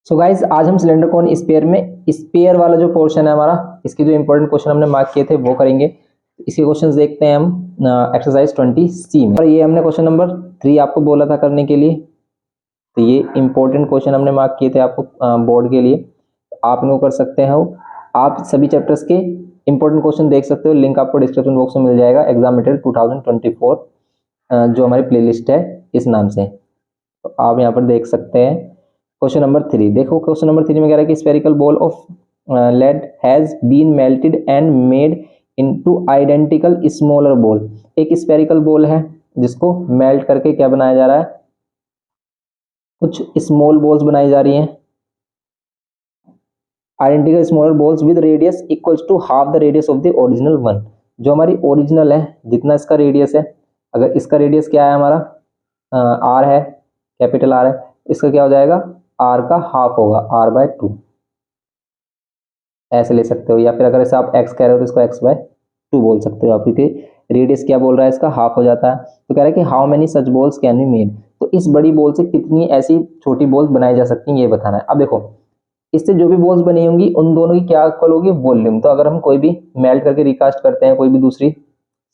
So guys आज हम cylinder कोन spare में स्पेयर वाला जो पोर्शन है हमारा, इसके जो इंपॉर्टेंट क्वेश्चन हमने मार्क किए थे वो करेंगे। इसके क्वेश्चंस देखते हैं हम एक्सरसाइज 20C में। और ये हमने क्वेश्चन नंबर 3 आपको बोला था करने के लिए, तो ये इंपॉर्टेंट क्वेश्चन हमने मार्क किए थे आपको बोर्ड के लिए। आप इनको कर सकते हैं। आप सभी चैप्टर्स के इंपॉर्टेंट क्वेश्चन देख सकते हो, लिंक आपको डिस्क्रिप्शन बॉक्स में मिल जाएगा। एग्जाम मटेरियल 2024 जो हमारी प्लेलिस्ट है इस नाम से, तो आप यहाँ पर देख सकते हैं। क्वेश्चन नंबर 3 देखो, क्वेश्चन नंबर 3 में कह रहा है कि spherical ball of lead has been melted and made into identical smaller ball. एक स्फेरिकल बॉल है जिसको मेल्ट करके क्या बनाया जा रहा है, कुछ स्मॉल बॉल्स बनाई जा रही हैं, identical smaller balls with radius equals to half the radius of the original one. जो हमारी ओरिजिनल है, जितना इसका रेडियस है, अगर इसका रेडियस क्या है हमारा आर है, कैपिटल आर है, इसका क्या हो जाएगा, आर का हाफ होगा, r/2 ऐसे ले सकते हो। या फिर अगर ऐसे आप x कह रहे हो तो इसको x/2 बोल सकते हो आप, क्योंकि रेडियस क्या बोल रहा है, इसका हाफ हो जाता है। तो कह रहा है कि how many such balls can be made, तो इस बड़ी बॉल से कितनी ऐसी छोटी बॉल्स बनाई जा सकती हैं ये बताना है। अब देखो, इससे जो भी बॉल्स बनी होंगी उन दोनों की क्या इक्वल होगी, वॉल्यूम। तो अगर हम कोई भी मेल्ट करके रिकास्ट करते हैं कोई भी दूसरी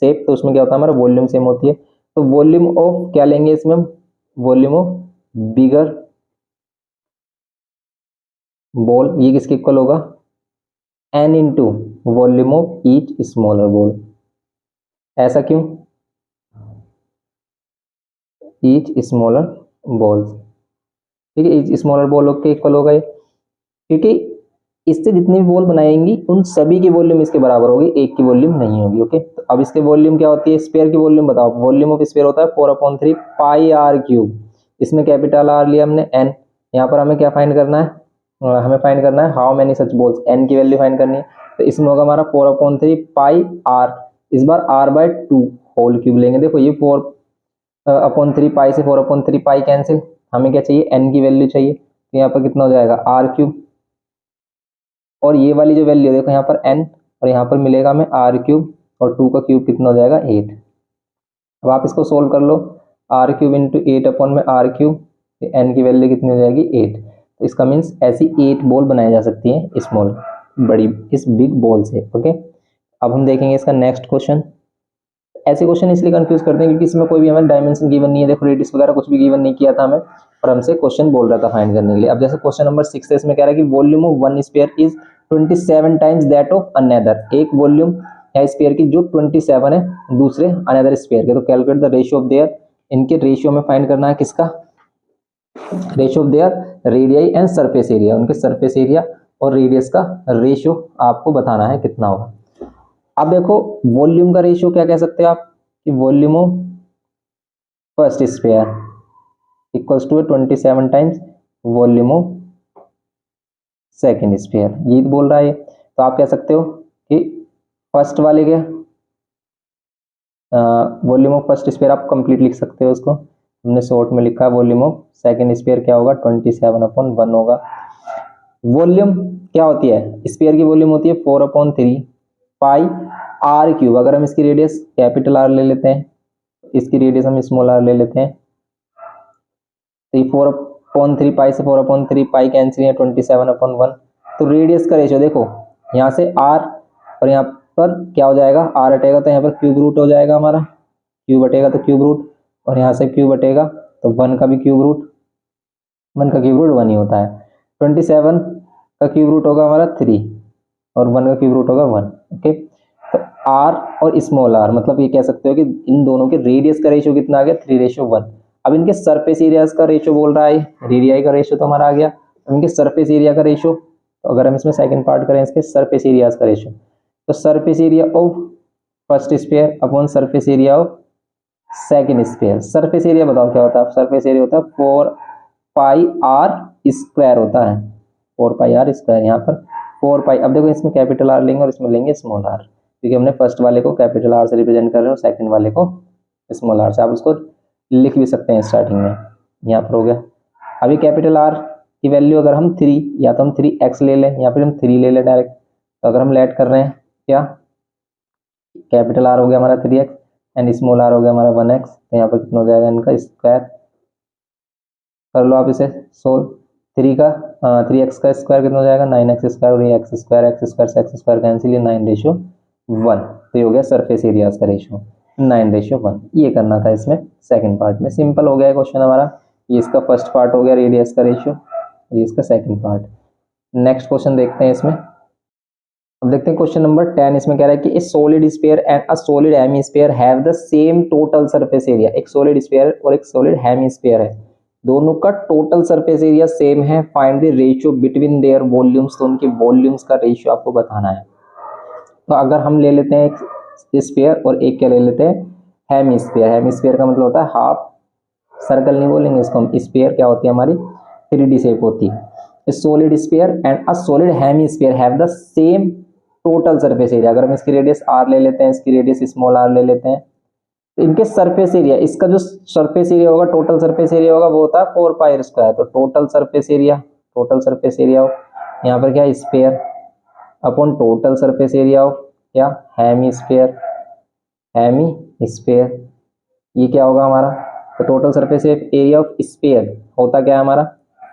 शेप, तो उसमें क्या होता है, हमारा वॉल्यूम सेम होती है। तो वॉल्यूम ऑफ क्या लेंगे इसमें, वॉल्यूम ऑफ बिगर बॉल, ये किसके इक्वल होगा, n into volume of each smaller ball. ऐसा क्यों, ईच स्मॉलर बॉल्स, ठीक है, ईच स्मॉलर बॉल के इक्वल होगा ये, क्योंकि इससे जितनी भी बॉल बनाएंगी उन सभी की वॉल्यूम इसके बराबर होगी, एक की वॉल्यूम नहीं होगी। ओके, तो अब इसके वॉल्यूम क्या होती है, स्फीयर की वॉल्यूम बताओ। वॉल्यूम ऑफ स्फीयर होता है 4/3 पाई आर क्यूब। इसमें कैपिटल आर लिया हमने, n। यहाँ पर हमें क्या फाइंड करना है, हमें फाइंड करना है how many such balls, n की वैल्यू फाइंड करनी है। तो इसमें होगा हमारा 4/3 पाई आर, इस बार r/2 होल क्यूब लेंगे। देखो ये 4/3 पाई से 4/3 पाई कैंसिल, हमें क्या चाहिए, n की वैल्यू चाहिए। तो यहाँ पर कितना हो जाएगा, आर क्यूब, और ये वाली जो वैल्यू देखो यहाँ पर n, और यहाँ पर मिलेगा हमें आर क्यूब, और 2 का क्यूब कितना हो जाएगा, 8। अब आप इसको सोल्व कर लो, आर क्यूब इंटू 8 अपॉन में आर क्यूब, n की वैल्यू कितनी हो जाएगी, 8। तो इसका मीन्स ऐसी 8 बॉल बनाई जा सकती है स्मॉल बड़ी इस बिग बॉल से। ओके, अब हम देखेंगे इसका नेक्स्ट क्वेश्चन। ऐसे क्वेश्चन इसलिए कंफ्यूज करते हैं क्योंकि इसमें कोई भी हमें डायमेंशन गिवन नहीं है। देखो रेडियस वगैरह कुछ भी गिवन नहीं किया था हमें, और हमसे क्वेश्चन बोल रहा था फाइंड करने के लिए। अब जैसे क्वेश्चन नंबर 6 है, इसमें कह रहा है कि volume of one sphere is 27 times that of another. एक वॉल्यूम है स्फीयर की जो 27 है दूसरे अनदर स्फीयर के। तो calculate the ratio of their, इनके रेशियो में फाइंड करना है किसका, ratio of their radii and surface area, उनके सरफेस एरिया और रेडियस का रेशियो आपको बताना है कितना होगा। अब देखो वॉल्यूम का रेशियो क्या कह सकते हो आप, कि volume of first sphere equals to 27 times volume of second sphere, ये बोल रहा है। तो आप कह सकते हो कि फर्स्ट वाले के वॉल्यूम ऑफ फर्स्ट स्फीयर आप कंप्लीट लिख सकते हो, उसको हमने शॉर्ट में लिखा है। वॉल्यूम ऑफ सेकेंड स्फीयर क्या होगा, 27/1 होगा। वॉल्यूम क्या होती है, स्फीयर की वॉल्यूम होती है 4/3 पाई आर क्यूब। अगर हम इसकी रेडियस कैपिटल आर ले लेते हैं, इसकी रेडियस हम स्मॉल आर ले लेते हैं, तो ये 4/3 पाई से 4/3 पाई कैंसिल है, 27/1। तो रेडियस का रेशियो देखो, यहाँ से आर और यहाँ पर क्या हो जाएगा, आर हटेगा तो यहाँ पर क्यूब रूट हो जाएगा हमारा, क्यूब हटेगा तो क्यूब रूट, और यहाँ से क्यूब हटेगा तो 1 का भी क्यूब रूट, 1 का क्यूब रूट 1 ही होता है। 27 का क्यूब रूट होगा हमारा 3, और 1 का क्यूब रूट होगा 1। ओके, तो आर और स्मॉल आर, मतलब ये कह सकते हो कि इन दोनों के रेडियस का रेशियो कितना आ गया, 3:1। अब इनके सरफेस एरियाज का रेशियो बोल रहा है, रेडियाई का रेशियो तो हमारा आ गया। अब इनके सरफेस एरिया का रेशियो, तो अगर हम इसमें सेकंड पार्ट करें इसके सरफेस एरियाज का रेशियो, तो surface area of first sphere upon surface area of second sphere. Surface area बताओ क्या होता है, सरफेस एरिया होता है 4 पाई आर स्क्वायर होता है, 4 पाई आर स्क्वायर, यहाँ पर 4 पाई। अब देखो इसमें कैपिटल आर लेंगे और इसमें लेंगे स्मॉल आर, क्योंकि हमने फर्स्ट वाले को कैपिटल आर से रिप्रेजेंट कर रहे हैं और सेकंड वाले को स्मॉल आर से। आप उसको लिख भी सकते हैं स्टार्टिंग में, यहाँ पर हो गया। अभी कैपिटल आर की वैल्यू अगर हम 3, या तो हम 3x ले लें या फिर हम 3 ले लें डायरेक्ट। तो अगर हम लेट कर रहे हैं क्या, कैपिटल आर हो गया हमारा 3x एंड स्मॉल आर हो गया हमारा 1x, तो यहाँ पर कितना हो जाएगा, इनका स्क्वायर कर लो आप इसे सोल्व। 3 का 3x का स्क्वायर कितना हो जाएगा 9x स्क्वायर, और ये x स्क्वायर से x स्क्वायर कैंसिल, ये 9:1। तो ये हो गया सरफेस एरिया का रेशियो 9:1। ये करना था इसमें सेकंड पार्ट में। सिंपल हो गया क्वेश्चन हमारा। ये इसका फर्स्ट पार्ट हो गया रेडियस का रेशियो, और ये इसका सेकंड पार्ट। नेक्स्ट क्वेश्चन देखते हैं इसमें। अब देखते हैं क्वेश्चन नंबर 10। इसमें कह रहा है कि ए solid sphere and a solid hemisphere have the same total surface area. एक सॉलिड स्फीयर और एक सॉलिड हेमीस्फीयर है, दोनों का टोटल सरफेस एरिया सेम है। Find the ratio between their volumes. तो उनके वॉल्यूम्स का रेशियो आपको बताना है। तो अगर हम ले लेते हैं एक स्फीयर और एक क्या ले लेते हैं हेमीस्फीयर। हेमीस्फीयर का मतलब होता है हाफ सर्कल, नहीं बोलेंगे इसको हम। स्फीयर क्या होती है हमारी 3D शेप होती है। Solid sphere and a solid hemisphere have the same total surface area. अगर हम इसकी रेडियस r ले लेते हैं, इसकी रेडियस स्मॉल r ले लेते हैं, तो इनके सरफेस एरिया, इसका जो सरफेस एरिया होगा, टोटल सरफेस एरिया होगा, वो होता है 4πr²। तो टोटल सरफेस एरिया हो यहाँ पर क्या sphere upon total surface area of क्या हेमीस्फीयर ये क्या होगा हमारा। तो total surface area of sphere होता क्या है हमारा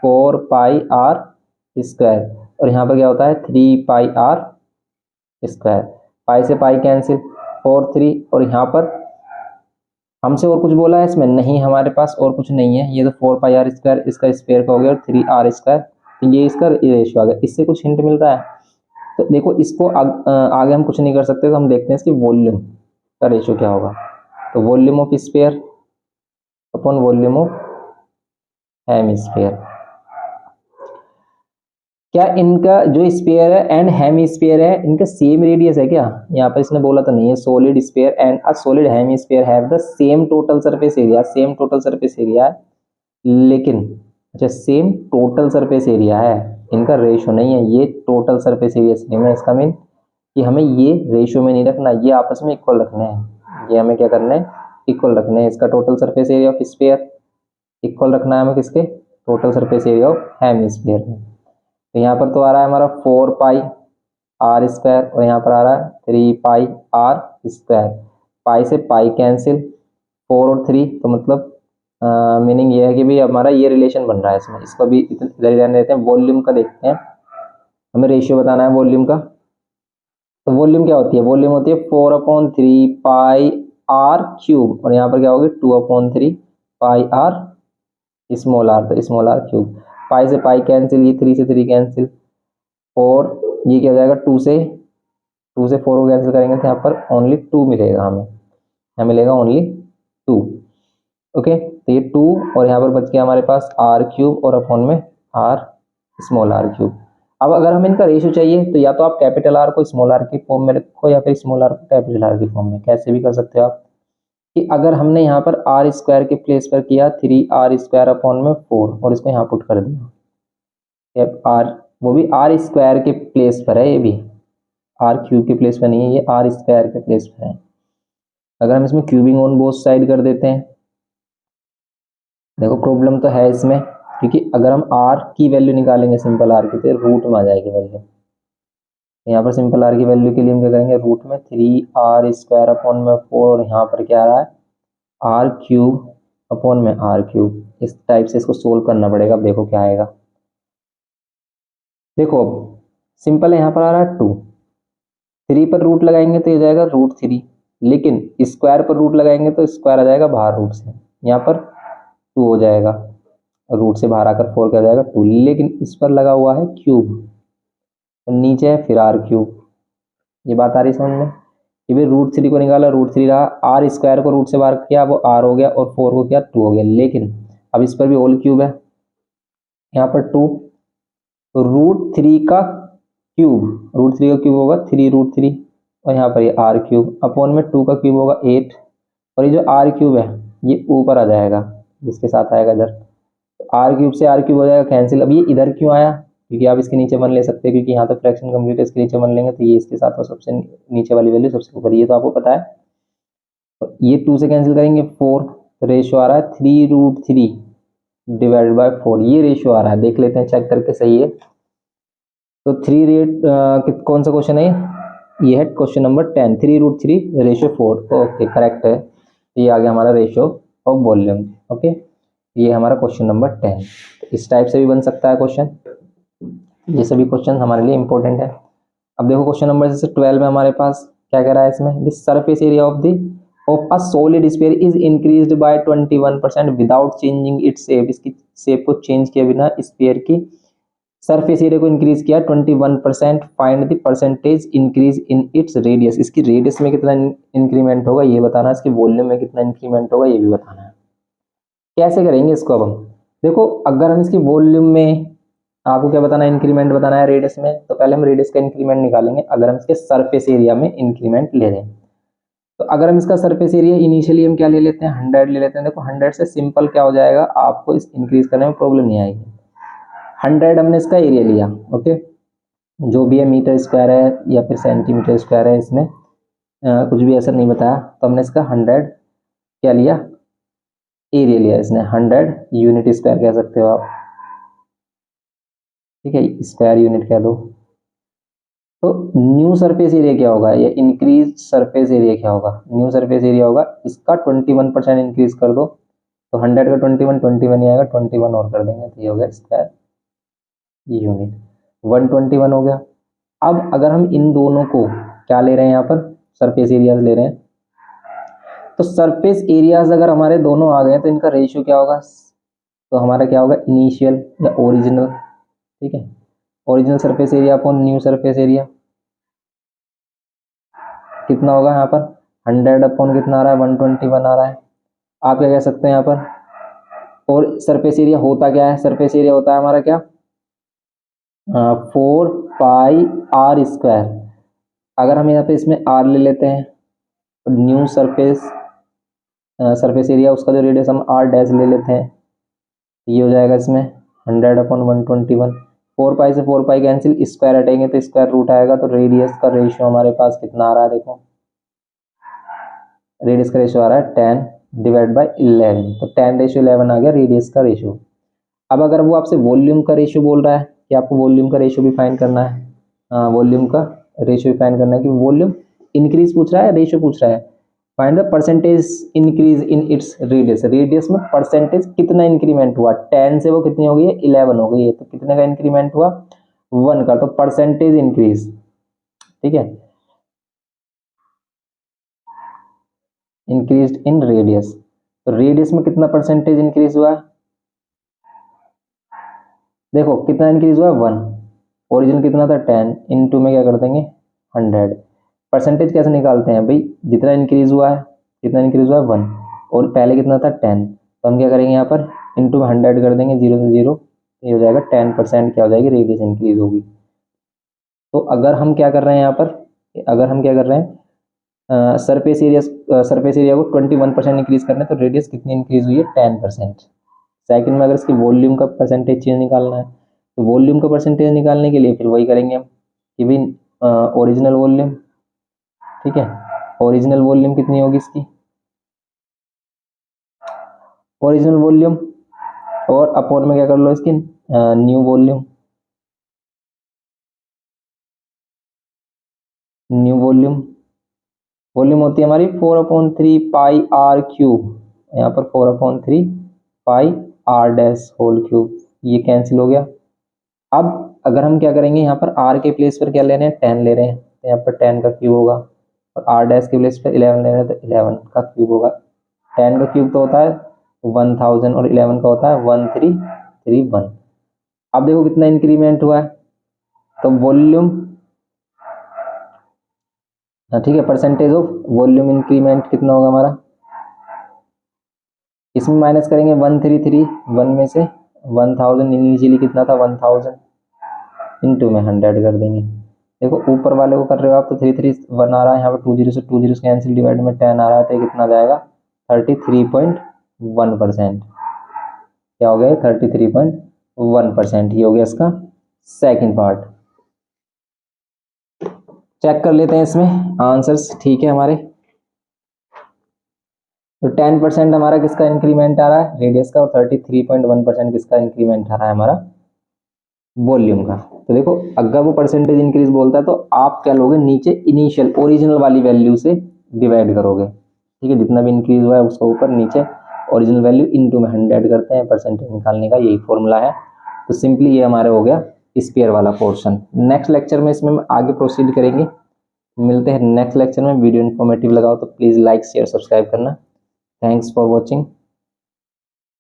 4πr², और यहाँ पर क्या होता है 3πr²। पाई से पाई कैंसिल 4 3, और यहाँ पर हमसे और कुछ बोला है इसमें नहीं, हमारे पास और कुछ नहीं है। ये तो 4πr² इसका स्क्वायर का हो गया और 3r², तो ये इसका रेशियो आ गया। इससे कुछ हिंट मिल रहा है। तो देखो इसको आगे हम कुछ नहीं कर सकते, तो हम देखते हैं इसकी वॉल्यूम का रेशियो क्या होगा। तो volume of sphere upon volume of hemisphere. क्या इनका जो स्फीयर है एंड हेमीस्फीयर है, इनका सेम रेडियस है क्या? यहाँ पर इसने बोला तो नहीं है। Solid sphere and a solid hemisphere have the same total surface area. Same total surface area है, लेकिन अच्छा सेम टोटल सरफेस एरिया है, इनका रेशियो नहीं है। ये टोटल सरफेस एरिया सेम है, इसका मीन कि हमें ये रेशियो में नहीं रखना, ये आपस में इक्वल रखने हैं। ये हमें क्या करना है इक्वल रखने हैं। इसका total surface area of sphere equal रखना है हमें किसके total surface area of hemisphere में। तो यहाँ पर तो आ रहा है हमारा 4πr², और यहाँ पर आ रहा है 3πr²। पाई से पाई कैंसिल 4 और 3, तो मतलब मीनिंग ये है कि भी हमारा ये रिलेशन बन रहा है इसमें। इसको भी इधर ही रहने देते हैं। वॉल्यूम का देखते हैं, हमें रेशियो बताना है वॉल्यूम का। तो वॉल्यूम क्या होती है? वॉल्यूम होती है 4/3πr³, और यहाँ पर क्या होगी 2/3πr स्मॉल r, तो स्मॉल r³। पाई से पाई कैंसिल, ये 3 से 3 कैंसिल, और ये क्या हो जाएगा 2 से 4 को कैंसिल करेंगे तो यहाँ पर ओनली 2 मिलेगा हमें। यहाँ मिलेगा ओनली 2। ओके, तो ये 2, और यहाँ पर बच गया हमारे पास r³ और अपॉन में r स्मॉल r³। अब अगर हमें इनका रेशियो चाहिए तो या तो आप कैपिटल R को स्मॉल r की फॉर्म में रखो, या फिर स्मॉल r को कैपिटल R की फॉर्म में, कैसे भी कर सकते हो आप। कि अगर हमने यहाँ पर r² के प्लेस पर किया 3r² अपॉन में 4, और इसको यहाँ पुट कर दिया r, वो भी r² के प्लेस पर है, ये भी r³ के प्लेस पर नहीं है, ये r² के प्लेस पर है। अगर हम इसमें क्यूबिंग ऑन बोथ साइड कर देते हैं, देखो प्रॉब्लम तो है इसमें, क्योंकि अगर हम r की वैल्यू निकालेंगे सिंपल r की, तो रूट में आ जाएगी वैल्यू। यहाँ पर सिंपल r की वैल्यू के लिए हम क्या करेंगे, रूट में 3r² अपॉन में 4, और यहाँ पर क्या आ रहा है r³ अपॉन में r³। इस टाइप से इसको सोल्व करना पड़ेगा। अब देखो क्या आएगा। देखो अब सिंपल है, यहाँ पर आ रहा है 2, 3 पर रूट लगाएंगे तो ये जाएगा √3, लेकिन स्क्वायर पर रूट लगाएंगे तो स्क्वायर आ जाएगा बाहर रूट से, यहाँ पर 2 हो जाएगा, रूट से बाहर आकर 4 क्या हो जाएगा 2, लेकिन इस पर लगा हुआ है क्यूब, नीचे है फिर r³। ये बात आ रही समझ में? ये भी √3 को निकाला, √3 रहा, r² को रूट से बाहर किया वो r हो गया, और 4 को किया 2 हो गया, लेकिन अब इस पर भी होल क्यूब है, यहाँ पर 2, तो √3 का क्यूब, √3 का क्यूब होगा 3√3, और यहाँ पर ये r³ अपॉन में 2 का क्यूब होगा 8, और ये जो r³ है ये ऊपर आ जाएगा, जिसके साथ आएगा इधर, तो r³ से r³ हो जाएगा कैंसिल। अब ये इधर क्यों आया? क्योंकि आप इसके नीचे 1 ले सकते हैं, क्योंकि यहाँ तो फ्रैक्शन कंप्लीट है, इसके नीचे 1 लेंगे तो ये इसके साथ और सबसे नीचे वाली वैल्यू सबसे ऊपर, ये तो आपको पता है। तो ये 2 से कैंसिल करेंगे 4, तो रेशियो आ रहा है 3√3 डिवाइडेड बाय 4, ये रेशियो आ रहा है। देख लेते हैं चेक करके सही है। तो 3 कौन सा क्वेश्चन है ये है question number 10, 3√3 ratio 4, okay correct है। ये आ गया हमारा रेशियो ऑफ वॉल्यूम। ओके, ये हमारा क्वेश्चन नंबर 10। इस टाइप से भी बन सकता है क्वेश्चन। ये सभी क्वेश्चन हमारे लिए इंपॉर्टेंट है। अब देखो क्वेश्चन नंबर जैसे 12 में हमारे पास क्या कह रहा है इसमें, the surface area of a solid sphere is increased by 21% without changing its shape. इसकी शेप को चेंज किए बिना स्फीयर की सरफेस एरिया को इंक्रीज किया 21%। Find the percentage increase in its radius. इसकी रेडियस में कितना इंक्रीमेंट होगा ये बताना है, इसकी वॉल्यूम में कितना इंक्रीमेंट होगा ये भी बताना है। कैसे करेंगे इसको अब हम, देखो अगर हम इसकी वॉल्यूम में, आपको क्या बताना है, इंक्रीमेंट बताना है रेडियस में, तो पहले हम रेडियस का इंक्रीमेंट निकालेंगे। अगर हम इसके सरफेस एरिया में इंक्रीमेंट ले रहे हैं, तो अगर हम इसका सरफेस एरिया इनिशियली हम क्या ले लेते हैं, 100 ले लेते हैं। देखो 100 से सिंपल क्या हो जाएगा, आपको इस इंक्रीज करने में प्रॉब्लम नहीं आएगी। 100 हमने इसका एरिया लिया, ओके, जो भी है मीटर स्क्वायर है या फिर सेंटीमीटर स्क्वायर है, इसमें कुछ भी असर नहीं बताया, तो हमने इसका 100 क्या लिया, एरिया लिया इसने। 100 यूनिट स्क्वायर कह सकते हो आप, ठीक है, स्क्वायर यूनिट कह दो। तो न्यू सरफेस एरिया क्या होगा, या इंक्रीज सरफेस एरिया क्या होगा, न्यू सरफेस एरिया होगा इसका 21% इंक्रीज कर दो, तो 100 का 21 ही आएगा, 21 और कर देंगे तो ये हो गया स्क्वायर यूनिट, 121 हो गया। अब अगर हम इन दोनों को क्या ले रहे हैं, यहाँ पर सरफेस एरियाज ले रहे हैं, तो सरफेस एरियाज अगर हमारे दोनों आ गए तो इनका रेशियो क्या होगा, तो हमारा क्या होगा, इनिशियल या ओरिजिनल, ठीक है, original surface area upon new surface area कितना होगा यहाँ पर, 100 अपॉन कितना आ रहा है, 121 आ रहा है। आप क्या कह सकते हैं यहाँ पर, और सरफेस एरिया होता क्या है, सरफेस एरिया होता है हमारा क्या, 4 पाई आर स्क्वायर। अगर हम यहाँ पे इसमें आर ले लेते हैं, तो न्यू सरफेस एरिया उसका जो रेडियस हम आर डैश ले लेते हैं, ये हो जाएगा इसमें 100 अपॉन 121। 4 पाई से 4 पाई कैंसिल, स्क्वायर हटेंगे तो स्क्वायर रूट आएगा, तो रेडियस का रेशियो हमारे पास कितना आ रहा है, देखो रेडियस का रेशियो आ रहा है 10 डिवाइड बाई 11, तो 10:11 आ गया रेडियस का रेशियो। अब अगर वो आपसे वॉल्यूम का रेशियो बोल रहा है कि आपको वॉल्यूम का रेशियो भी फाइंड करना है, वॉल्यूम का रेशियो भी फाइंड करना है, कि वॉल्यूम इंक्रीज पूछ रहा है, रेशियो पूछ रहा है, find the percentage increase in its radius. Radius में परसेंटेज कितना इंक्रीमेंट हुआ, 10 से वो कितनी हो गई है, 11 हो गई है, तो कितने का इंक्रीमेंट हुआ, 1 का, तो परसेंटेज इंक्रीज, ठीक है, इंक्रीज इन रेडियस। तो रेडियस में कितना परसेंटेज इंक्रीज हुआ, देखो कितना इंक्रीज हुआ, 1, ओरिजिनल कितना था 10, इनटू में क्या कर देंगे 100। परसेंटेज कैसे निकालते हैं भाई, जितना इंक्रीज हुआ है, कितना इंक्रीज हुआ है 1, और पहले कितना था 10, तो हम क्या करेंगे यहाँ पर इंटू 100 कर देंगे, 0 से 0, ये हो जाएगा 10% क्या हो जाएगी, रेडियस इंक्रीज होगी। तो अगर हम क्या कर रहे हैं यहाँ पर, अगर हम क्या कर रहे हैं, सरफेस एरिया को 21% इंक्रीज करना है, तो रेडियस कितनी इंक्रीज हुई है, 10%। सेकंड में अगर इसकी वॉल्यूम का परसेंटेज चेंज निकालना है, तो वॉल्यूम का परसेंटेज निकालने के लिए फिर वही करेंगे हम कि भाई ओरिजिनल वॉल्यूम, ठीक है, ओरिजिनल वॉल्यूम कितनी होगी इसकी, ओरिजिनल वॉल्यूम, और अपॉन में क्या कर लो इसकी new volume, new volume, volume होती है हमारी 4/3 पाई आर क्यूब, यहाँ पर 4/3 पाई आर डैश होल क्यूब, ये कैंसिल हो गया। अब अगर हम क्या करेंगे, यहाँ पर r के प्लेस पर क्या ले रहे हैं, 10 ले रहे हैं, तो यहाँ पर 10 का क्यूब होगा, और r डैश के प्लेस पर 11 ले रहे हैं, तो 11 का क्यूब होगा। 10 का क्यूब तो होता है 1000, और 11 का होता है 1331। अब देखो कितना इंक्रीमेंट हुआ है, तो वॉल्यूम, ठीक है, परसेंटेज ऑफ वॉल्यूम इंक्रीमेंट कितना होगा हमारा, इसमें माइनस करेंगे 1331 में से 1000, इनिशियली कितना था 1000, इनटू में 100 कर देंगे। देखो ऊपर वाले को कर रहे हो आप तो 331 आ रहा है, यहाँ पर 20 से 20 कैंसिल, डिवाइड में 10 आ रहा है, तो कितना जाएगा 33.1%, क्या हो गया 33.1%, ये हो गया इसका सेकंड पार्ट। चेक कर लेते हैं इसमें आंसर्स, ठीक है हमारे, तो 10% हमारा किसका इंक्रीमेंट आ रहा है, रेडियस का, और 33.1% किसका इंक्रीमेंट आ रहा है, हमारा वॉल्यूम का। तो देखो अगर वो परसेंटेज इंक्रीज बोलता है तो आप क्या लोगे, नीचे इनिशियल ओरिजिनल वाली वैल्यू से डिवाइड करोगे, ठीक है, जितना भी इंक्रीज हुआ है उसका ऊपर नीचे ओरिजिनल वैल्यू इनटू में 100 करते हैं, परसेंटेज निकालने का यही फॉर्मूला है। तो सिंपली ये हमारा हो गया स्क्वायर वाला पोर्शन। नेक्स्ट लेक्चर में इसमें आगे प्रोसीड करेंगे। मिलते हैं नेक्स्ट लेक्चर में। वीडियो इन्फॉर्मेटिव लगा हो तो प्लीज़ लाइक शेयर सब्सक्राइब करना। Thanks for watching.